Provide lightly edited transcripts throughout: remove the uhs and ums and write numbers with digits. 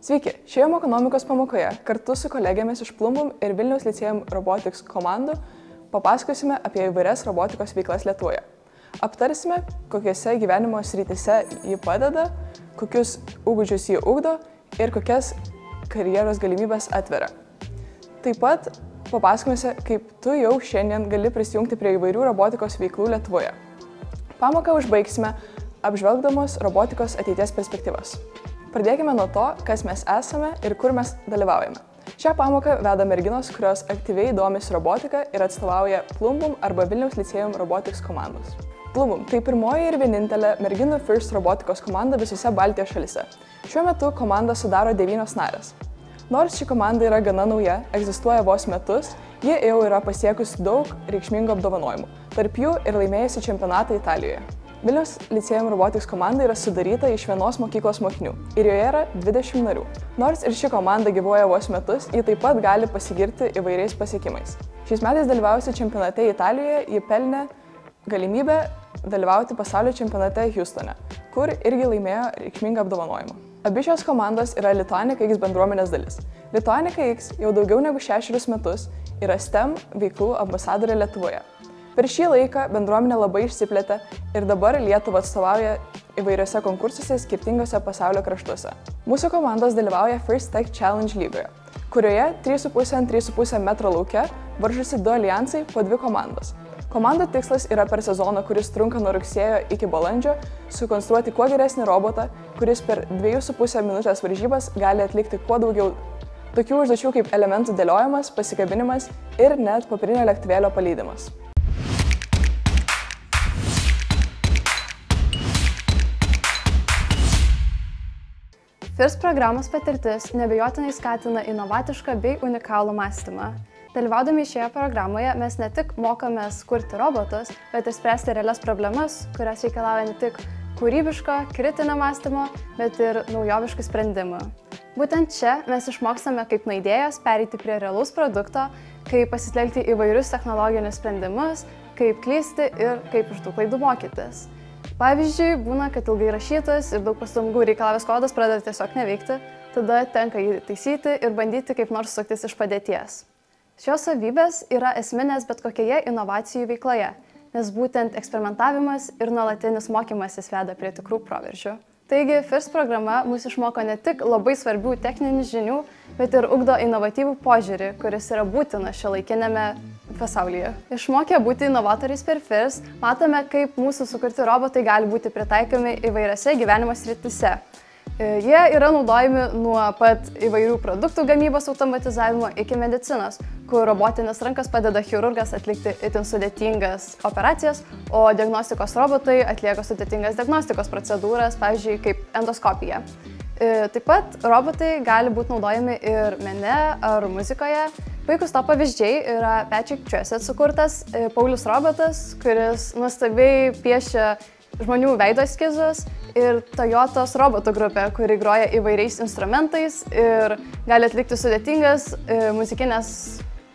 Sveiki, šioje ekonomikos pamokoje kartu su kolegėmis iš Plumbum ir Vilniaus licėjum Robotics komandų papasakosime apie įvairias robotikos veiklas Lietuvoje. Aptarsime, kokiose gyvenimo srityse ji padeda, kokius įgūdžius ji ugdo ir kokias karjeros galimybės atveria. Taip pat papasakosime, kaip tu jau šiandien gali prisijungti prie įvairių robotikos veiklų Lietuvoje. Pamoką užbaigsime apžvelgdamos robotikos ateities perspektyvas. Pradėkime nuo to, kas mes esame ir kur mes dalyvaujame. Šią pamoką veda merginos, kurios aktyviai domisi robotika ir atstovauja Plumbum arba Vilniaus licėjum Robotics komandos. Plumbum tai pirmoji ir vienintelė merginų FIRST robotikos komanda visose Baltijos šalyse. Šiuo metu komandą sudaro 9 narės. Nors ši komanda yra gana nauja, egzistuoja vos metus, ji jau yra pasiekusi daug reikšmingų apdovanojimų, tarp jų ir laimėjusi čempionatą Italijoje. Vilniaus licėjum Robotics komanda yra sudaryta iš vienos mokyklos mokinių ir joje yra 20 narių. Nors ir ši komanda gyvuoja vos metus, ji taip pat gali pasigirti įvairiais pasiekimais. Šiais metais dalyvavusi čempionate Italijoje, ji pelnė galimybę dalyvauti pasaulio čempionate Houstone, kur irgi laimėjo reikšmingą apdovanojimą. Abi šios komandos yra Lituanika X bendruomenės dalis. Lituanika X jau daugiau negu 6 metus yra STEM veiklų ambasadorė Lietuvoje. Per šį laiką bendruomenė labai išsiplėtė ir dabar Lietuvą atstovauja įvairiose konkursuose skirtingose pasaulio kraštuose. Mūsų komandos dalyvauja First Tech Challenge lygoje, kurioje 3,5 ant 3,5 metro lauke varžosi 2 alijansai po 2 komandos. Komandų tikslas yra per sezoną, kuris trunka nuo rugsėjo iki balandžio, sukonstruoti kuo geresnį robotą, kuris per 2,5 minutės varžybas gali atlikti kuo daugiau tokių užduočių kaip elementų dėliojimas, pasikabinimas ir net popierinio lėktuvėlio paleidimas. FIRST programos patirtis neabejotinai skatina inovatišką bei unikalų mąstymą. Dalyvaudami šioje programoje mes ne tik mokomės kurti robotus, bet ir spręsti realias problemas, kurios reikalauja ne tik kūrybiško, kritinio mąstymo, bet ir naujoviškų sprendimų. Būtent čia mes išmokstame, kaip nuo idėjos pereiti prie realaus produkto, kaip pasitelkti įvairius technologinius sprendimus, kaip klysti ir kaip iš tų klaidų mokytis. Pavyzdžiui, būna, kad ilgai rašytas ir daug pastangų reikalavęs kodas pradeda tiesiog neveikti, tada tenka jį taisyti ir bandyti kaip nors suktis iš padėties. Šios savybės yra esminės bet kokioje inovacijų veikloje, nes būtent eksperimentavimas ir nuolatinis mokymasis veda prie tikrų proveržių. Taigi, FIRST programa mus išmoko ne tik labai svarbių techninių žinių, bet ir ugdo inovatyvų požiūrį, kuris yra būtinas šiuolaikiniame pasaulyje. Išmokę būti inovatoriais per FIRST, matome, kaip mūsų sukurti robotai gali būti pritaikomi įvairiose gyvenimo srityse. Jie yra naudojami nuo pat įvairių produktų gamybos automatizavimo iki medicinos, kur robotinės rankas padeda chirurgas atlikti itin sudėtingas operacijas, o diagnostikos robotai atlieka sudėtingas diagnostikos procedūras, pavyzdžiui, kaip endoskopija. Taip pat robotai gali būti naudojami ir mene ar muzikoje. Puikus to pavyzdžiai yra Patrick Tressett sukurtas Paulius robotas, kuris nuostabiai piešia žmonių veido eskizus, ir Toyotos robotų grupė, kuri groja įvairiais instrumentais ir gali atlikti sudėtingas muzikinės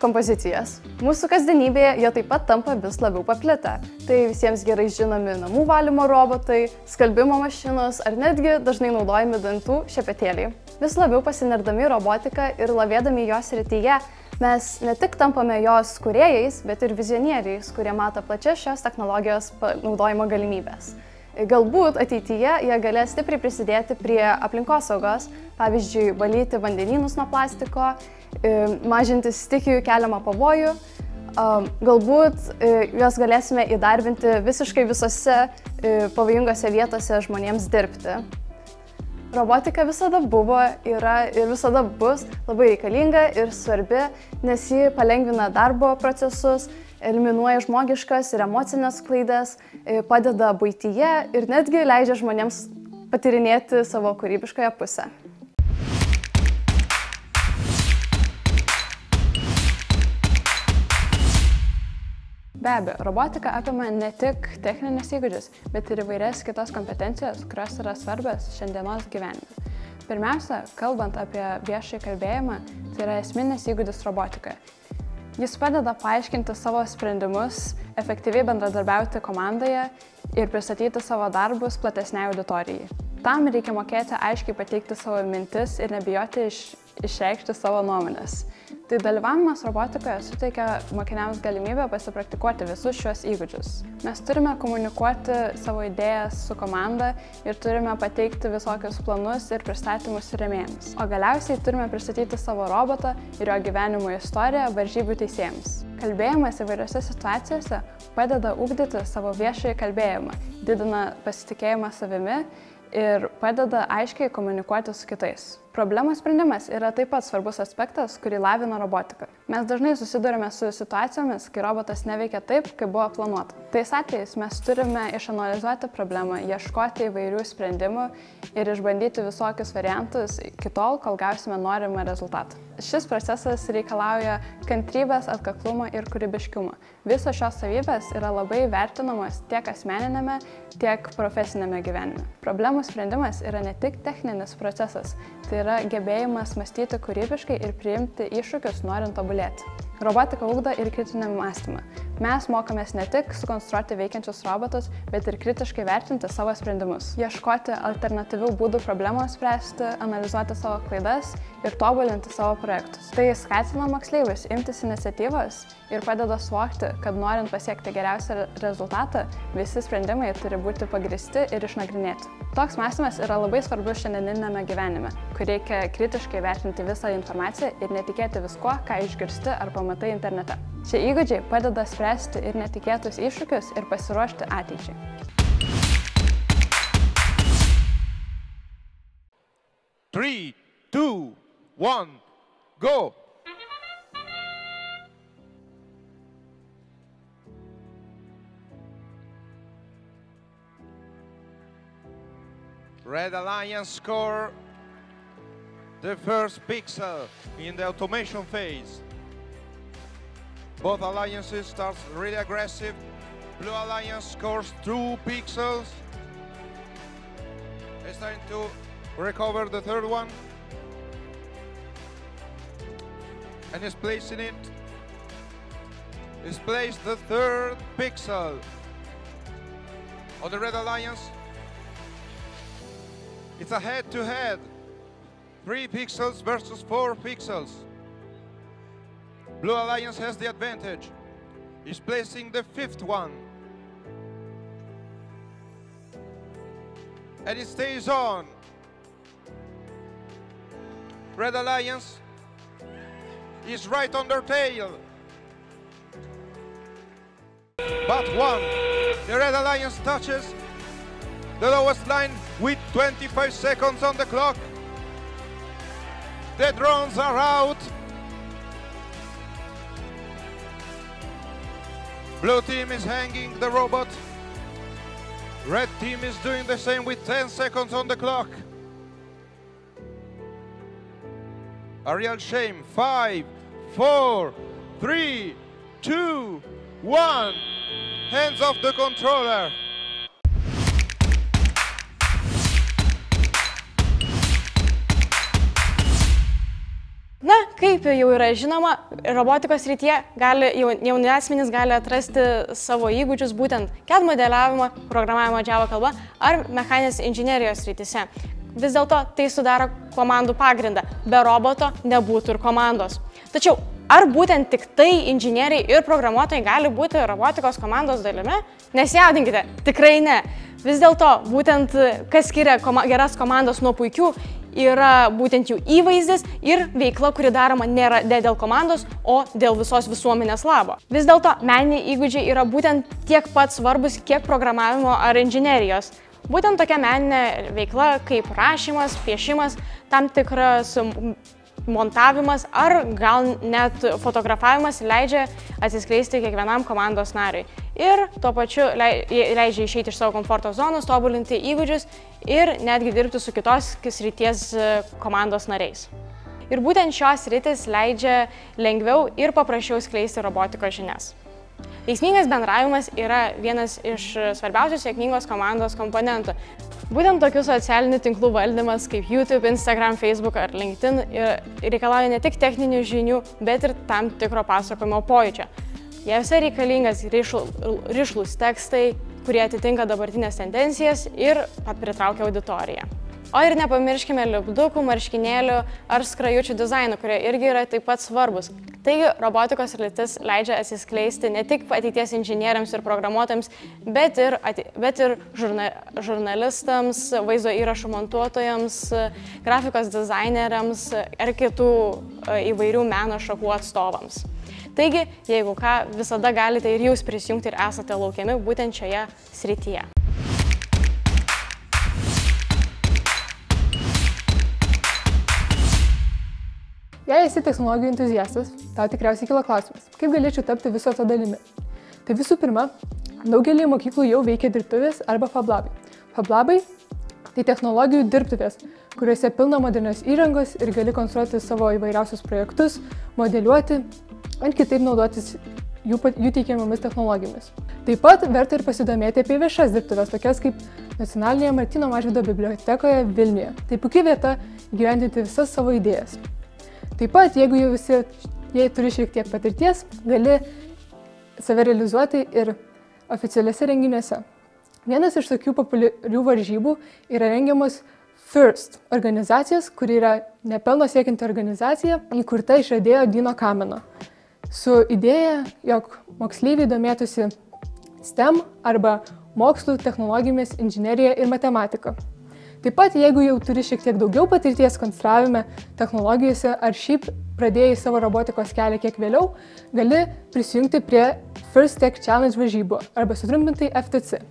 kompozicijas. Mūsų kasdienybėje jie taip pat tampa vis labiau paplitę. Tai visiems gerai žinomi namų valymo robotai, skalbimo mašinos ar netgi dažnai naudojami dantų šepetėliai. Vis labiau pasinerdami robotiką ir lavėdami jos srityje, mes ne tik tampame jos kūrėjais, bet ir vizionieriais, kurie mato plačias šios technologijos naudojimo galimybės. Galbūt ateityje jie galės stipriai prisidėti prie aplinkosaugos, pavyzdžiui, valyti vandenynus nuo plastiko, mažinti stichijų keliamą pavojų. Galbūt juos galėsime įdarbinti visiškai visose pavojingose vietose žmonėms dirbti. Robotika visada buvo, yra ir visada bus labai reikalinga ir svarbi, nes ji palengvina darbo procesus, eliminuoja žmogiškas ir emocinės klaidas, padeda buityje ir netgi leidžia žmonėms patyrinėti savo kūrybiškąją pusę. Be abejo, robotika apima ne tik techninius įgūdžius, bet ir įvairias kitas kompetencijas, kurios yra svarbios šiandienos gyvenime. Pirmiausia, kalbant apie viešąjį kalbėjimą, tai yra esminis įgūdis robotikoje. Jis padeda paaiškinti savo sprendimus, efektyviai bendradarbiauti komandoje ir pristatyti savo darbus platesniai auditorijai. Tam reikia mokėti aiškiai pateikti savo mintis ir nebijoti išreikšti savo nuomonės. Tai dalyvavimas robotikoje suteikia mokiniams galimybę pasipraktikuoti visus šios įgūdžius. Mes turime komunikuoti savo idėjas su komanda ir turime pateikti visokius planus ir pristatymus rėmėjams. O galiausiai turime pristatyti savo robotą ir jo gyvenimo istoriją varžybų teisėjams. Kalbėjimas įvairiose situacijose padeda ugdyti savo viešąjį kalbėjimą, didina pasitikėjimą savimi ir padeda aiškiai komunikuoti su kitais. Problemos sprendimas yra taip pat svarbus aspektas, kurį lavina robotika. Mes dažnai susidurime su situacijomis, kai robotas neveikia taip, kaip buvo planuota. Tais atvejais mes turime išanalizuoti problemą, ieškoti įvairių sprendimų ir išbandyti visokius variantus iki tol, kol gausime norimą rezultatą. Šis procesas reikalauja kantrybės, atkaklumo ir kūrybiškumo. Visos šios savybės yra labai vertinamos tiek asmeninėme, tiek profesinėme gyvenime. Problemų sprendimas yra ne tik techninis procesas, tai yra gebėjimas mąstyti kūrybiškai ir priimti iššūkius, norint tobulėti. Robotika ugdo ir kritinį mąstymą. Mes mokomės ne tik sukonstruoti veikiančius robotus, bet ir kritiškai vertinti savo sprendimus. Ieškoti alternatyvių būdų problemoms spręsti, analizuoti savo klaidas ir tobulinti savo projektus. Tai skatina moksleivius imtis iniciatyvos ir padeda suvokti, kad norint pasiekti geriausią rezultatą, visi sprendimai turi būti pagrįsti ir išnagrinėti. Toks mąstymas yra labai svarbus šiandieninėme gyvenime, kur reikia kritiškai vertinti visą informaciją ir netikėti viskuo, ką išgirsti ar pamatai internete. Šie įgūdžiai padeda spręsti ir netikėtus iššūkius ir pasiruošti ateičiai. 3, 2, 1, go! Red Alliance score the first pixel in the automation phase. Both alliances start really aggressive. Blue Alliance scores 2 pixels. It's trying to recover the third one. And is placing it. Is placed the third pixel on the Red Alliance. It's a head-to-head. 3 pixels versus 4 pixels. Blue Alliance has the advantage. He's placing the 5th one. And it stays on. Red Alliance is right on their tail. But one. The Red Alliance touches the lowest line with 25 seconds on the clock. The drones are out. Blue team is hanging the robot. Red team is doing the same with 10 seconds on the clock. A real shame. 5, 4, 3, 2, 1. Hands off the controller. Na, kaip jau yra žinoma, robotikos srityje jauni asmenys gali atrasti savo įgūdžius būtent CAD modeliavimo, programavimo Java kalba ar mechaninės inžinerijos srityse. Vis dėlto tai sudaro komandų pagrindą. Be roboto nebūtų ir komandos. Tačiau, ar būtent tik tai inžinieriai ir programuotojai gali būti robotikos komandos dalimi? Nesijaudinkite, tikrai ne. Vis dėlto, būtent kas skiria geras komandos nuo puikių, yra būtent jų įvaizdis ir veikla, kuri daroma nėra dėl komandos, o dėl visos visuomenės labo. Vis dėlto, meniniai įgūdžiai yra būtent tiek pat svarbus, kiek programavimo ar inžinerijos. Būtent tokia meninė veikla kaip rašymas, piešimas, tam tikras montavimas ar gal net fotografavimas leidžia atsiskleisti kiekvienam komandos nariui. Ir tuo pačiu leidžia išeiti iš savo komforto zonos, tobulinti įgūdžius ir netgi dirbti su kitos srities komandos nariais. Ir būtent šios sritis leidžia lengviau ir paprasčiau skleisti robotikos žinias. Veiksmingas bendravimas yra vienas iš svarbiausių sėkmingos komandos komponentų. Būtent tokių socialinių tinklų valdymas kaip YouTube, Instagram, Facebook ar LinkedIn reikalauja ne tik techninių žinių, bet ir tam tikro pasakojimo pojūčio. Jose reikalingas rišlūs tekstai, kurie atitinka dabartinės tendencijas ir pritraukia auditoriją. O ir nepamirškime lipdukų, marškinėlių ar skrajučių dizainų, kurie irgi yra taip pat svarbus. Taigi, robotikos sritis leidžia atsiskleisti ne tik ateities inžinieriams ir programuotojams, bet ir žurnalistams, vaizdo įrašų montuotojams, grafikos dizaineriams ir kitų įvairių meno šakų atstovams. Taigi, jeigu ką, visada galite ir jūs prisijungti ir esate laukiami būtent šioje srityje. Jei esi technologijų entuziastas, tau tikriausiai kilo klausimas, kaip galėčiau tapti viso to dalimi. Tai visų pirma, daugelį mokyklų jau veikia dirbtuvės arba fablabai. Fablabai tai technologijų dirbtuvės, kuriuose pilna modernios įrangos ir gali konstruoti savo įvairiausius projektus, modeliuoti ar kitaip naudotis jų teikiamomis technologijomis. Taip pat verta ir pasidomėti apie viešas dirbtuves, tokias kaip Nacionalinėje Martyno Mažvydo bibliotekoje Vilniuje. Tai puikia vieta įgyvendinti visas savo idėjas. Taip pat, jeigu jei turi šiek tiek patirties, gali save realizuoti ir oficialiuose renginiuose. Vienas iš tokių populiarių varžybų yra rengiamos FIRST organizacijos, kuri yra nepelno siekianti organizacija, įkurta išradėjo Dino Kameno, su idėja, jog moksleiviai domėtųsi STEM arba mokslų, technologijomis, inžinerija ir matematika. Taip pat, jeigu jau turi šiek tiek daugiau patirties konstravime, technologijose ar šiaip pradėjai savo robotikos kelią kiek vėliau, gali prisijungti prie First Tech Challenge varžybų arba sutrumpintai FTC.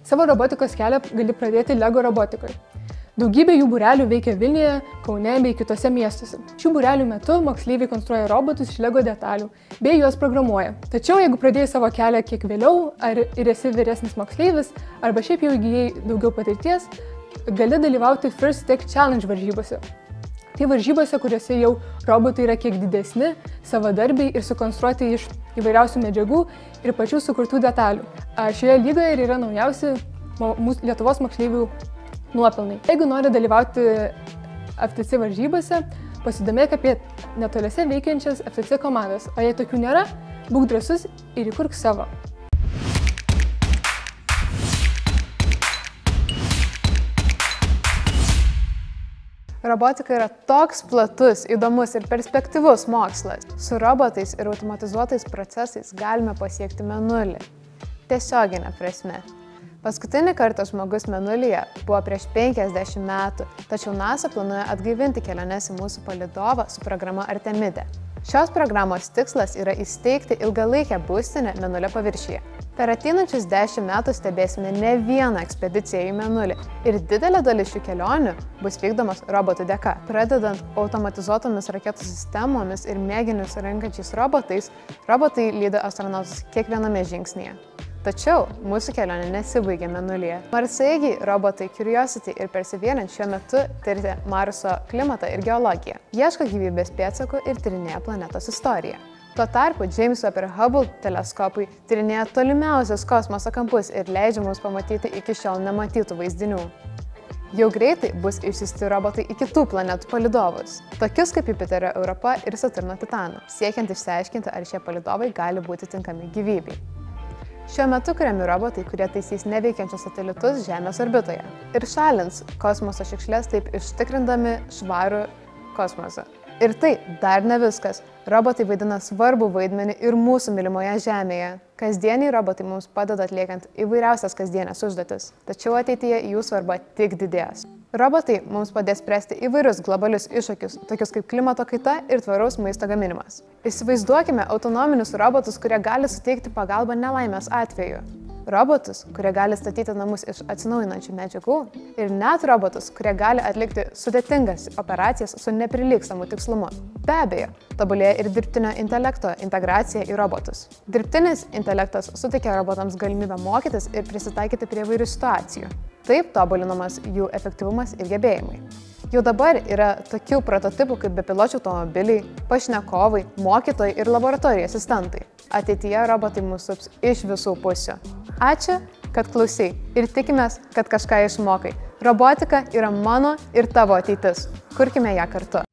Savo robotikos kelią gali pradėti LEGO robotikoje. Daugybė jų būrelių veikia Vilniuje, Kaune bei kitose miestuose. Šių būrelių metu moksleiviai konstruoja robotus iš LEGO detalių bei juos programuoja. Tačiau jeigu pradėjai savo kelią kiek vėliau, ar ir esi vyresnis moksleivis, arba šiaip jau įgyjai daugiau patirties, gali dalyvauti First Tech Challenge varžybose. Tai varžybose, kuriuose jau robotai yra kiek didesni, savadarbiai ir sukonstruoti iš įvairiausių medžiagų ir pačių sukurtų detalių. Šioje lygoje ir yra naujausi Lietuvos moksleivių nuopelnai. Jeigu nori dalyvauti FTC varžybose, pasidomėk apie netoliese veikiančias FTC komandas, o jei tokių nėra, būk drąsus ir įkurk savo. Robotika yra toks platus, įdomus ir perspektyvus mokslas. Su robotais ir automatizuotais procesais galime pasiekti mėnulį. Tiesioginė prasme. Paskutinį kartą žmogus mėnulyje buvo prieš 50 metų, tačiau NASA planuoja atgaivinti keliones į mūsų palydovą su programa Artemide. Šios programos tikslas yra įsteigti ilgalaikę būstinę mėnulio paviršiuje. Per ateinančius 10 metų stebėsime ne vieną ekspediciją į mėnulį ir didelė dalis šių kelionių bus vykdomos robotų dėka. Pradedant automatizuotomis raketų sistemomis ir mėginius renkančiais robotais, robotai lydi astronautus kiekviename žingsnyje. Tačiau mūsų kelionė nesibaigia mėnulyje. Marsaeigiai, robotai Curiosity ir Perseverance šiuo metu tiria Marso klimatą ir geologiją, ieško gyvybės pėdsakų ir tyrinėja planetos istoriją. Tuo tarpu James Webb ir Hubble teleskopai tyrinėja tolimiausius kosmoso kampus ir leidžia mums pamatyti iki šiol nematytų vaizdinių. Jau greitai bus išsiųsti robotai į kitų planetų palydovus, tokius kaip Jupiterio Europa ir Saturno Titaną, siekiant išsiaiškinti, ar šie palydovai gali būti tinkami gyvybei. Šiuo metu kuriami robotai, kurie taisys neveikiančius satelitus Žemės orbitoje ir šalins kosmoso šiukšles, taip užtikrindami švarų kosmosą. Ir tai dar ne viskas. Robotai vaidina svarbų vaidmenį ir mūsų mylimoje Žemėje. Kasdieniai robotai mums padeda atliekant įvairiausias kasdienės užduotis, tačiau ateityje jų svarba tik didės. Robotai mums padės spręsti įvairius globalius iššūkius, tokius kaip klimato kaita ir tvaraus maisto gaminimas. Įsivaizduokime autonominius robotus, kurie gali suteikti pagalbą nelaimės atveju. Robotus, kurie gali statyti namus iš atsinaujinančių medžiagų ir net robotus, kurie gali atlikti sudėtingas operacijas su neprilygstamu tikslumu. Be abejo, tobulėja ir dirbtinio intelekto integracija į robotus. Dirbtinis intelektas suteikia robotams galimybę mokytis ir prisitaikyti prie įvairių situacijų. Taip tobulinamas jų efektyvumas ir gebėjimai. Jau dabar yra tokių prototipų kaip bepiločių automobiliai, pašnekovai, mokytojai ir laboratorijų asistentai. Ateityje robotai mus sups iš visų pusių. Ačiū, kad klausai ir tikimės, kad kažką išmokai. Robotika yra mano ir tavo ateitis. Kurkime ją kartu.